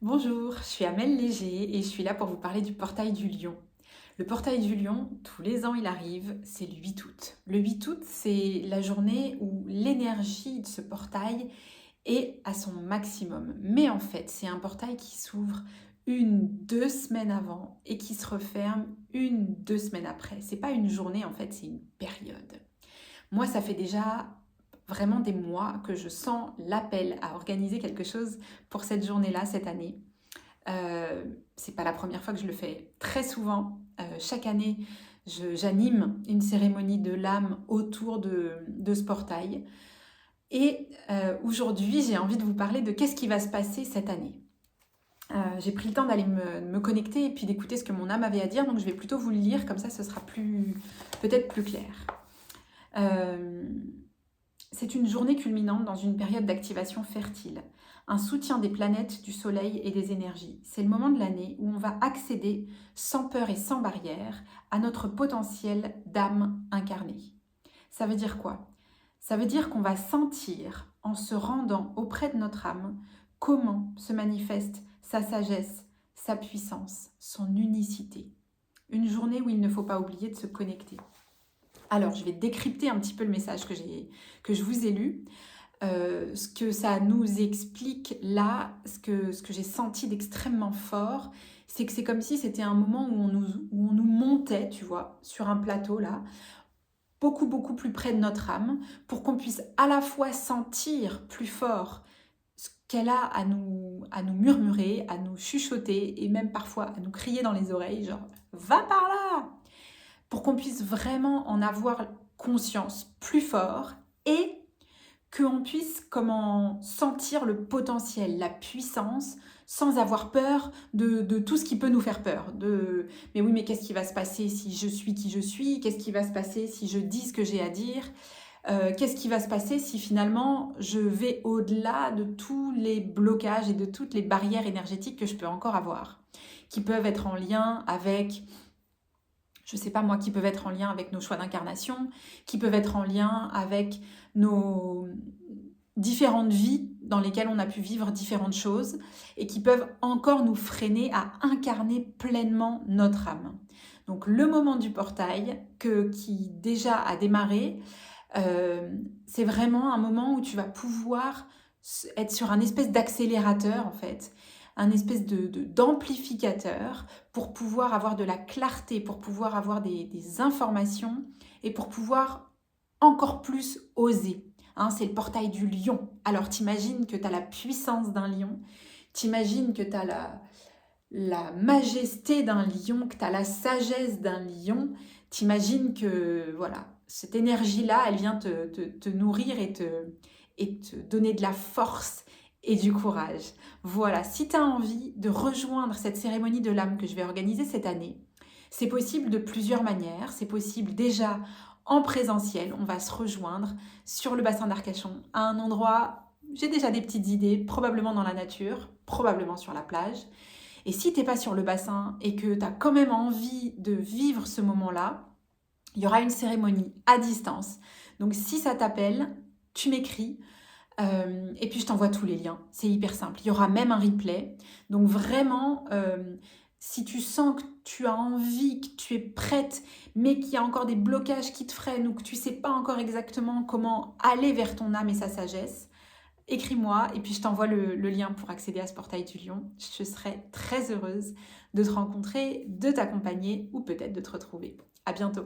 Bonjour, je suis Amel Léger et je suis là pour vous parler du portail du Lion. Le portail du Lion, tous les ans il arrive, c'est le 8 août. Le 8 août, c'est la journée où l'énergie de ce portail est à son maximum. Mais en fait, c'est un portail qui s'ouvre 1, 2 semaines avant et qui se referme 1, 2 semaines après. C'est pas une journée en fait, c'est une période. Moi, ça fait déjà vraiment des mois que je sens l'appel à organiser quelque chose pour cette journée-là, cette année. C'est pas la première fois que je le fais. Très souvent, chaque année, j'anime une cérémonie de l'âme autour de ce portail. Et aujourd'hui, j'ai envie de vous parler de qu'est-ce qui va se passer cette année. J'ai pris le temps d'aller me connecter et puis d'écouter ce que mon âme avait à dire, donc je vais plutôt vous le lire, comme ça ce sera peut-être plus clair. Euh, c'est une journée culminante dans une période d'activation fertile, un soutien des planètes, du soleil et des énergies. C'est le moment de l'année où on va accéder, sans peur et sans barrière, à notre potentiel d'âme incarnée. Ça veut dire quoi? Ça veut dire qu'on va sentir, en se rendant auprès de notre âme, comment se manifeste sa sagesse, sa puissance, son unicité. Une journée où il ne faut pas oublier de se connecter. Alors, je vais décrypter un petit peu le message que je vous ai lu. Ce que ça nous explique là, ce que j'ai senti d'extrêmement fort, c'est que c'est comme si c'était un moment où on nous montait, tu vois, sur un plateau là, beaucoup, beaucoup plus près de notre âme, pour qu'on puisse à la fois sentir plus fort ce qu'elle a à nous murmurer, à nous chuchoter, et même parfois à nous crier dans les oreilles, genre « Va par là !» pour qu'on puisse vraiment en avoir conscience plus fort et qu'on puisse comment sentir le potentiel, la puissance, sans avoir peur de tout ce qui peut nous faire peur. Mais oui, mais qu'est-ce qui va se passer si je suis qui je suis? Qu'est-ce qui va se passer si je dis ce que j'ai à dire? Qu'est-ce qui va se passer si finalement je vais au-delà de tous les blocages et de toutes les barrières énergétiques que je peux encore avoir, qui peuvent être en lien avec, je sais pas moi, qui peuvent être en lien avec nos choix d'incarnation, qui peuvent être en lien avec nos différentes vies dans lesquelles on a pu vivre différentes choses et qui peuvent encore nous freiner à incarner pleinement notre âme. Donc le moment du portail qui déjà a démarré, c'est vraiment un moment où tu vas pouvoir être sur un espèce d'accélérateur en fait, un espèce d'amplificateur pour pouvoir avoir de la clarté, pour pouvoir avoir des informations et pour pouvoir encore plus oser. Hein, c'est le portail du lion. Alors t'imagines que tu as la puissance d'un lion, t'imagines que tu as la majesté d'un lion, que tu as la sagesse d'un lion, t'imagines que voilà, cette énergie-là, elle vient te nourrir et te donner de la force et du courage. Voilà, si tu as envie de rejoindre cette cérémonie de l'âme que je vais organiser cette année, c'est possible de plusieurs manières. C'est possible déjà en présentiel, on va se rejoindre sur le bassin d'Arcachon, à un endroit, j'ai déjà des petites idées, probablement dans la nature, probablement sur la plage. Et si tu n'es pas sur le bassin et que tu as quand même envie de vivre ce moment-là, il y aura une cérémonie à distance. Donc si ça t'appelle, tu m'écris. Et puis je t'envoie tous les liens. C'est hyper simple. Il y aura même un replay. Donc vraiment, si tu sens que tu as envie, que tu es prête, mais qu'il y a encore des blocages qui te freinent ou que tu ne sais pas encore exactement comment aller vers ton âme et sa sagesse, écris-moi et puis je t'envoie le lien pour accéder à ce portail du lion. Je serai très heureuse de te rencontrer, de t'accompagner ou peut-être de te retrouver. À bientôt.